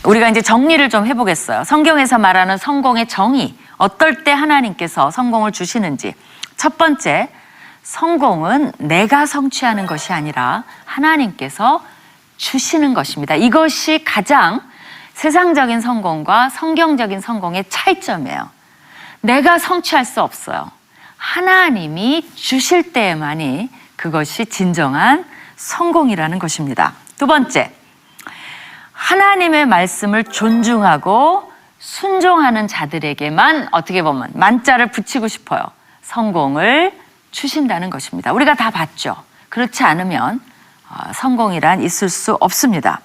우리가 이제 정리를 좀 해보겠어요. 성경에서 말하는 성공의 정의, 어떨 때 하나님께서 성공을 주시는지. 첫 번째, 성공은 내가 성취하는 것이 아니라 하나님께서 주시는 것입니다. 이것이 가장 세상적인 성공과 성경적인 성공의 차이점이에요. 내가 성취할 수 없어요. 하나님이 주실 때에만이 그것이 진정한 성공이라는 것입니다. 두 번째, 하나님의 말씀을 존중하고 순종하는 자들에게만 어떻게 보면 만자를 붙이고 싶어요. 성공을 주신다는 것입니다. 우리가 다 봤죠. 그렇지 않으면 성공이란 있을 수 없습니다.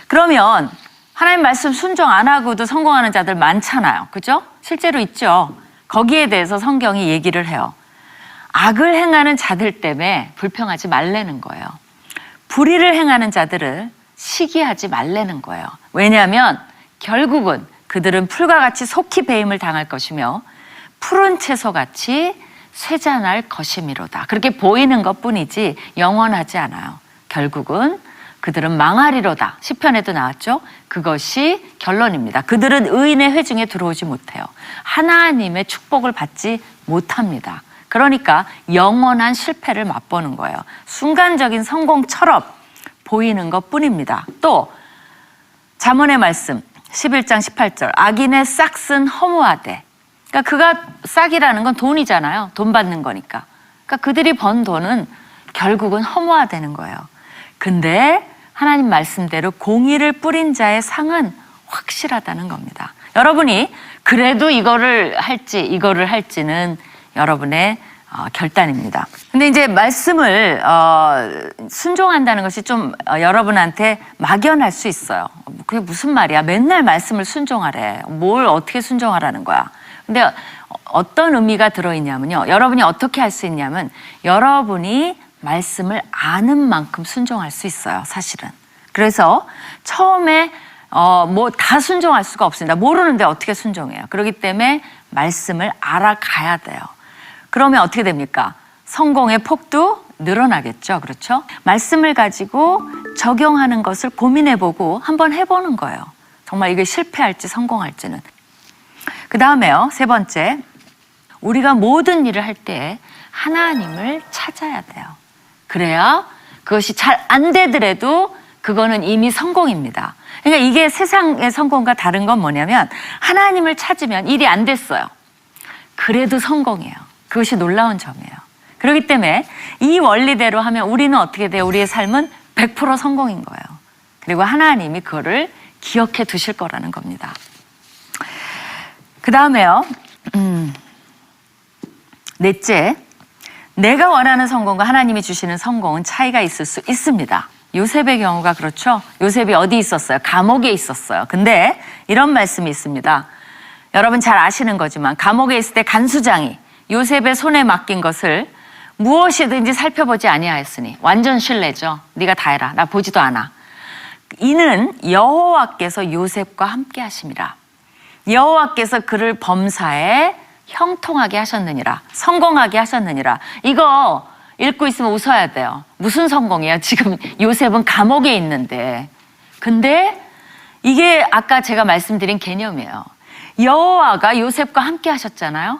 그러면 하나님 말씀 순종 안 하고도 성공하는 자들 많잖아요. 그죠? 실제로 있죠. 거기에 대해서 성경이 얘기를 해요. 악을 행하는 자들 때문에 불평하지 말라는 거예요. 불의를 행하는 자들을 시기하지 말라는 거예요. 왜냐하면 결국은 그들은 풀과 같이 속히 배임을 당할 것이며 푸른 채소같이 쇠잔할 것이미로다. 그렇게 보이는 것뿐이지 영원하지 않아요. 결국은 그들은 망하리로다. 시편에도 나왔죠. 그것이 결론입니다. 그들은 의인의 회중에 들어오지 못해요. 하나님의 축복을 받지 못합니다. 그러니까 영원한 실패를 맛보는 거예요. 순간적인 성공처럼 보이는 것뿐입니다. 또 잠언의 말씀 11장 18절 악인의 싹은 허무하되, 그러니까 그가 싹이라는 건 돈이잖아요. 돈 받는 거니까. 그러니까 그들이 번 돈은 결국은 허무하다는 거예요. 근데 하나님 말씀대로 공의를 뿌린 자의 상은 확실하다는 겁니다. 여러분이 그래도 이거를 할지는 여러분의 결단입니다. 근데 이제 말씀을 순종한다는 것이 좀 여러분한테 막연할 수 있어요. 그게 무슨 말이야? 맨날 말씀을 순종하래. 뭘 어떻게 순종하라는 거야? 근데 어떤 의미가 들어있냐면요. 여러분이 어떻게 할 수 있냐면 여러분이 말씀을 아는 만큼 순종할 수 있어요. 사실은. 그래서 처음에 뭐 다 순종할 수가 없습니다. 모르는데 어떻게 순종해요? 그렇기 때문에 말씀을 알아가야 돼요. 그러면 어떻게 됩니까? 성공의 폭도 늘어나겠죠. 그렇죠? 말씀을 가지고 적용하는 것을 고민해보고 한번 해보는 거예요. 정말 이게 실패할지 성공할지는. 그 다음에요. 세 번째, 우리가 모든 일을 할 때 하나님을 찾아야 돼요. 그래야 그것이 잘 안 되더라도 그거는 이미 성공입니다. 그러니까 이게 세상의 성공과 다른 건 뭐냐면 하나님을 찾으면 일이 안 됐어요. 그래도 성공이에요. 그것이 놀라운 점이에요. 그렇기 때문에 이 원리대로 하면 우리는 어떻게 돼요? 우리의 삶은 100% 성공인 거예요. 그리고 하나님이 그거를 기억해 두실 거라는 겁니다. 그 다음에요. 넷째, 내가 원하는 성공과 하나님이 주시는 성공은 차이가 있을 수 있습니다. 요셉의 경우가 그렇죠. 요셉이 어디 있었어요? 감옥에 있었어요. 근데 이런 말씀이 있습니다. 여러분 잘 아시는 거지만 감옥에 있을 때 간수장이 요셉의 손에 맡긴 것을 무엇이든지 살펴보지 아니하였으니, 완전 신뢰죠. 네가 다 해라. 나 보지도 않아. 이는 여호와께서 요셉과 함께 하심이라. 여호와께서 그를 범사에 형통하게 하셨느니라. 성공하게 하셨느니라. 이거 읽고 있으면 웃어야 돼요. 무슨 성공이야? 지금 요셉은 감옥에 있는데. 근데 이게 아까 제가 말씀드린 개념이에요. 여호와가 요셉과 함께 하셨잖아요.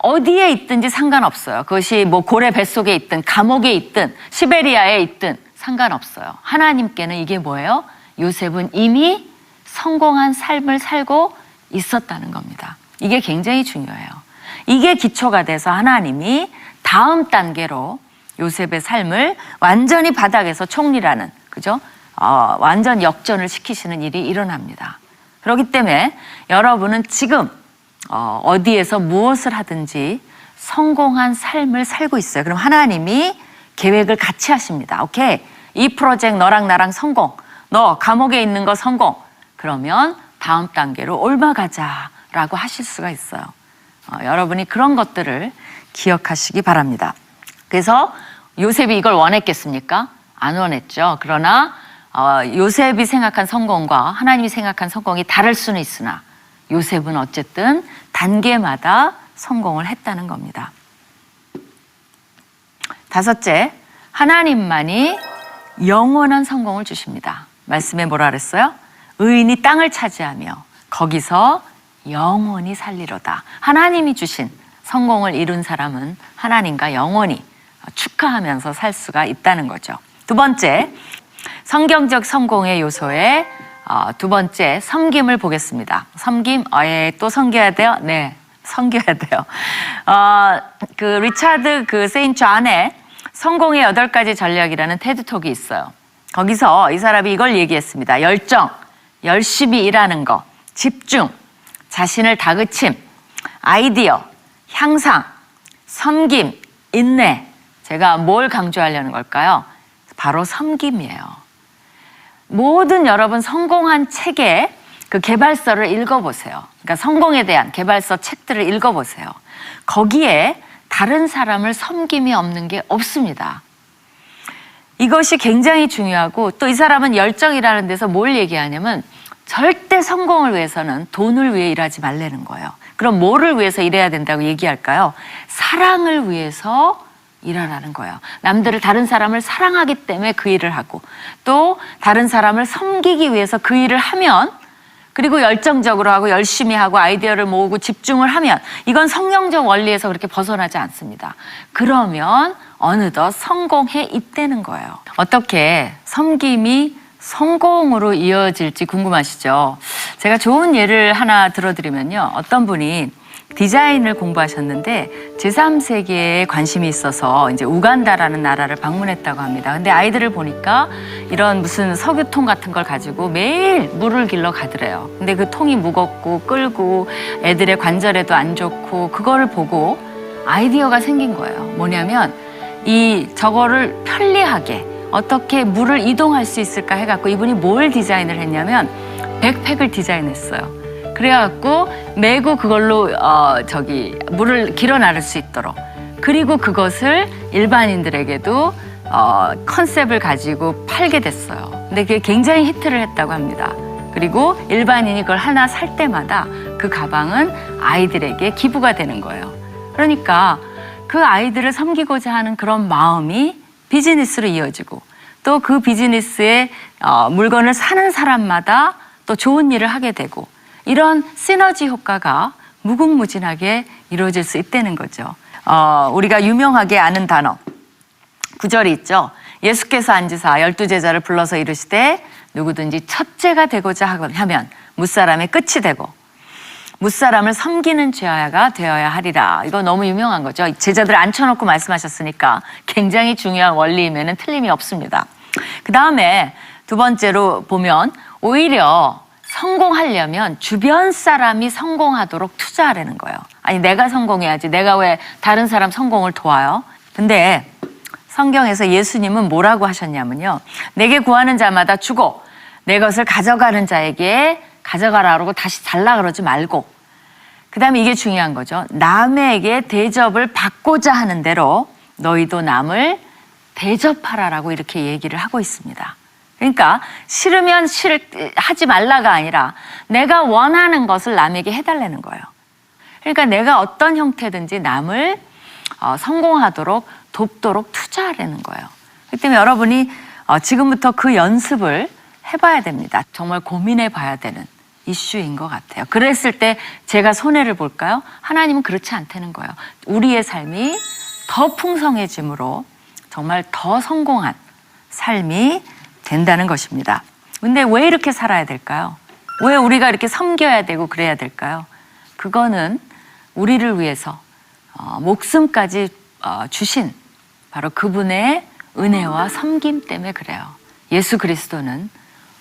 어디에 있든지 상관없어요. 그것이 뭐 고래 뱃속에 있든 감옥에 있든 시베리아에 있든 상관없어요. 하나님께는 이게 뭐예요? 요셉은 이미 성공한 삶을 살고 있었다는 겁니다. 이게 굉장히 중요해요. 이게 기초가 돼서 하나님이 다음 단계로 요셉의 삶을 완전히 바닥에서 총리라는, 그죠? 완전 역전을 시키시는 일이 일어납니다. 그렇기 때문에 여러분은 지금 어디에서 무엇을 하든지 성공한 삶을 살고 있어요. 그럼 하나님이 계획을 같이 하십니다. 오케이, 이 프로젝트 너랑 나랑 성공, 너 감옥에 있는 거 성공, 그러면 다음 단계로 올라가자라고 하실 수가 있어요. 여러분이 그런 것들을 기억하시기 바랍니다. 그래서 요셉이 이걸 원했겠습니까? 안 원했죠. 그러나 요셉이 생각한 성공과 하나님이 생각한 성공이 다를 수는 있으나 요셉은 어쨌든 단계마다 성공을 했다는 겁니다. 다섯째, 하나님만이 영원한 성공을 주십니다. 말씀에 뭐라 그랬어요? 의인이 땅을 차지하며 거기서 영원히 살리로다. 하나님이 주신 성공을 이룬 사람은 하나님과 영원히 축하하면서 살 수가 있다는 거죠. 두 번째, 성경적 성공의 요소의 두 번째, 섬김을 보겠습니다. 섬김, 또 섬겨야 돼요? 네, 섬겨야 돼요. 그 리차드 세인 존의 성공의 8가지 전략이라는 테드톡이 있어요. 거기서 이 사람이 이걸 얘기했습니다. 열정, 열심히 일하는 거, 집중, 자신을 다그침, 아이디어, 향상, 섬김, 인내. 제가 뭘 강조하려는 걸까요? 바로 섬김이에요. 모든 여러분 성공한 책의 그 개발서를 읽어보세요. 그러니까 성공에 대한 개발서 책들을 읽어보세요. 거기에 다른 사람을 섬김이 없는 게 없습니다. 이것이 굉장히 중요하고, 또 이 사람은 열정이라는 데서 뭘 얘기하냐면 절대 성공을 위해서는 돈을 위해 일하지 말라는 거예요. 그럼 뭐를 위해서 일해야 된다고 얘기할까요? 사랑을 위해서 일하라는 거예요. 남들을, 다른 사람을 사랑하기 때문에 그 일을 하고, 또 다른 사람을 섬기기 위해서 그 일을 하면, 그리고 열정적으로 하고 열심히 하고 아이디어를 모으고 집중을 하면, 이건 성경적 원리에서 그렇게 벗어나지 않습니다. 그러면 어느덧 성공해 있다는 거예요. 어떻게 섬김이 성공으로 이어질지 궁금하시죠? 제가 좋은 예를 하나 들어드리면요. 어떤 분이 디자인을 공부하셨는데 제3세계에 관심이 있어서 이제 우간다라는 나라를 방문했다고 합니다. 근데 아이들을 보니까 이런 무슨 석유통 같은 걸 가지고 매일 물을 길러 가더래요. 근데 그 통이 무겁고 끌고 애들의 관절에도 안 좋고, 그거를 보고 아이디어가 생긴 거예요. 뭐냐면 저거를 편리하게 어떻게 물을 이동할 수 있을까 해갖고 이분이 뭘 디자인을 했냐면 백팩을 디자인했어요. 그래갖고 메고 그걸로 물을 길어 나를 수 있도록, 그리고 그것을 일반인들에게도 컨셉을 가지고 팔게 됐어요. 근데 그게 굉장히 히트를 했다고 합니다. 그리고 일반인이 그걸 하나 살 때마다 그 가방은 아이들에게 기부가 되는 거예요. 그러니까 그 아이들을 섬기고자 하는 그런 마음이 비즈니스로 이어지고, 또 그 비즈니스의 물건을 사는 사람마다 또 좋은 일을 하게 되고, 이런 시너지 효과가 무궁무진하게 이루어질 수 있다는 거죠. 우리가 유명하게 아는 단어, 구절이 있죠. 예수께서 앉으사 12제자를 불러서 이르시되 누구든지 첫째가 되고자 하면 무사람의 끝이 되고 무사람을 섬기는 죄아가 되어야 하리라. 이거 너무 유명한 거죠. 제자들 앉혀놓고 말씀하셨으니까 굉장히 중요한 원리임에는 틀림이 없습니다. 그 다음에 두 번째로 보면, 오히려 성공하려면 주변 사람이 성공하도록 투자하라는 거예요. 아니, 내가 성공해야지. 내가 왜 다른 사람 성공을 도와요? 근데 성경에서 예수님은 뭐라고 하셨냐면요. 내게 구하는 자마다 주고 내 것을 가져가는 자에게 가져가라 그러고 다시 달라 그러지 말고, 그 다음에 이게 중요한 거죠. 남에게 대접을 받고자 하는 대로 너희도 남을 대접하라라고 이렇게 얘기를 하고 있습니다. 그러니까 싫으면 하지 말라가 아니라 내가 원하는 것을 남에게 해달라는 거예요. 그러니까 내가 어떤 형태든지 남을 성공하도록 돕도록 투자하라는 거예요. 그렇기 때문에 여러분이 지금부터 그 연습을 해봐야 됩니다. 정말 고민해 봐야 되는 이슈인 것 같아요. 그랬을 때 제가 손해를 볼까요? 하나님은 그렇지 않다는 거예요. 우리의 삶이 더 풍성해짐으로 정말 더 성공한 삶이 된다는 것입니다. 근데 왜 이렇게 살아야 될까요? 왜 우리가 이렇게 섬겨야 되고 그래야 될까요? 그거는 우리를 위해서 목숨까지 주신 바로 그분의 은혜와 섬김 때문에 그래요. 예수 그리스도는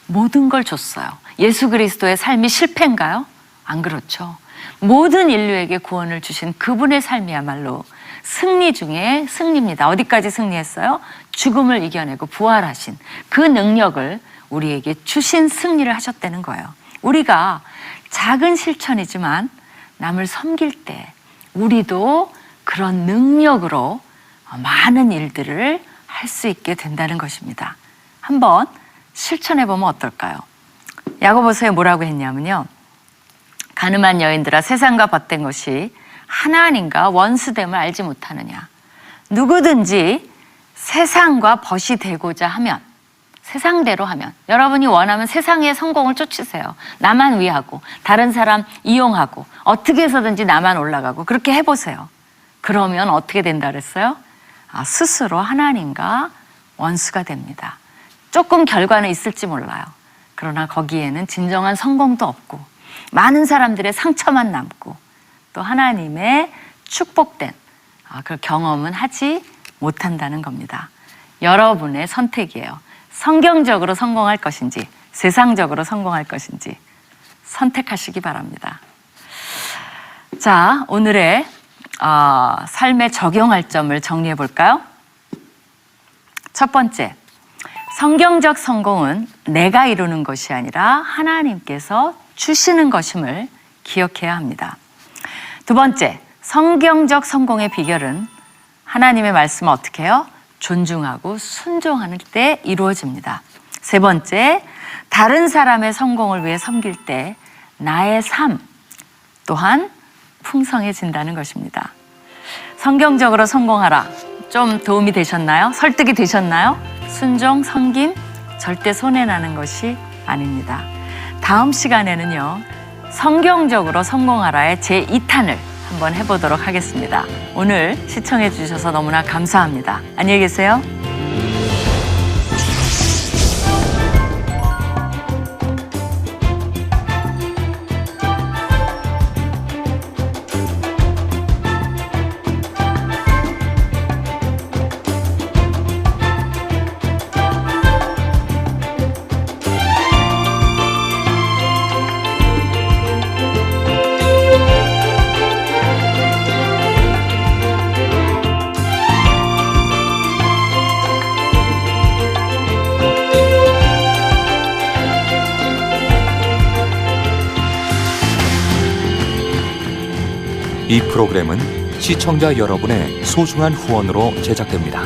모든 걸 줬어요. 예수 그리스도의 삶이 실패인가요? 안 그렇죠. 모든 인류에게 구원을 주신 그분의 삶이야말로 승리 중에 승리입니다. 어디까지 승리했어요? 죽음을 이겨내고 부활하신 그 능력을 우리에게 주신 승리를 하셨다는 거예요. 우리가 작은 실천이지만 남을 섬길 때 우리도 그런 능력으로 많은 일들을 할 수 있게 된다는 것입니다. 한번 실천해 보면 어떨까요? 야고보서에 뭐라고 했냐면요. 가늠한 여인들아, 세상과 벗된 것이 하나님과 원수됨을 알지 못하느냐. 누구든지 세상과 벗이 되고자 하면, 세상대로 하면, 여러분이 원하면 세상의 성공을 쫓으세요. 나만 위하고 다른 사람 이용하고 어떻게 해서든지 나만 올라가고 그렇게 해보세요. 그러면 어떻게 된다 그랬어요? 스스로 하나님과 원수가 됩니다. 조금 결과는 있을지 몰라요. 그러나 거기에는 진정한 성공도 없고 많은 사람들의 상처만 남고 또 하나님의 축복된 그 경험은 하지 못한다는 겁니다. 여러분의 선택이에요. 성경적으로 성공할 것인지 세상적으로 성공할 것인지 선택하시기 바랍니다. 자, 오늘의 삶에 적용할 점을 정리해 볼까요? 첫 번째, 성경적 성공은 내가 이루는 것이 아니라 하나님께서 주시는 것임을 기억해야 합니다. 두 번째, 성경적 성공의 비결은 하나님의 말씀을 어떻게 해요? 존중하고 순종하는 때 이루어집니다. 세 번째, 다른 사람의 성공을 위해 섬길 때 나의 삶 또한 풍성해진다는 것입니다. 성경적으로 성공하라. 좀 도움이 되셨나요? 설득이 되셨나요? 순종, 섬김 절대 손해나는 것이 아닙니다. 다음 시간에는요, 성경적으로 성공하라의 제2탄을 한번 해보도록 하겠습니다. 오늘 시청해 주셔서 너무나 감사합니다. 안녕히 계세요. 이 프로그램은 시청자 여러분의 소중한 후원으로 제작됩니다.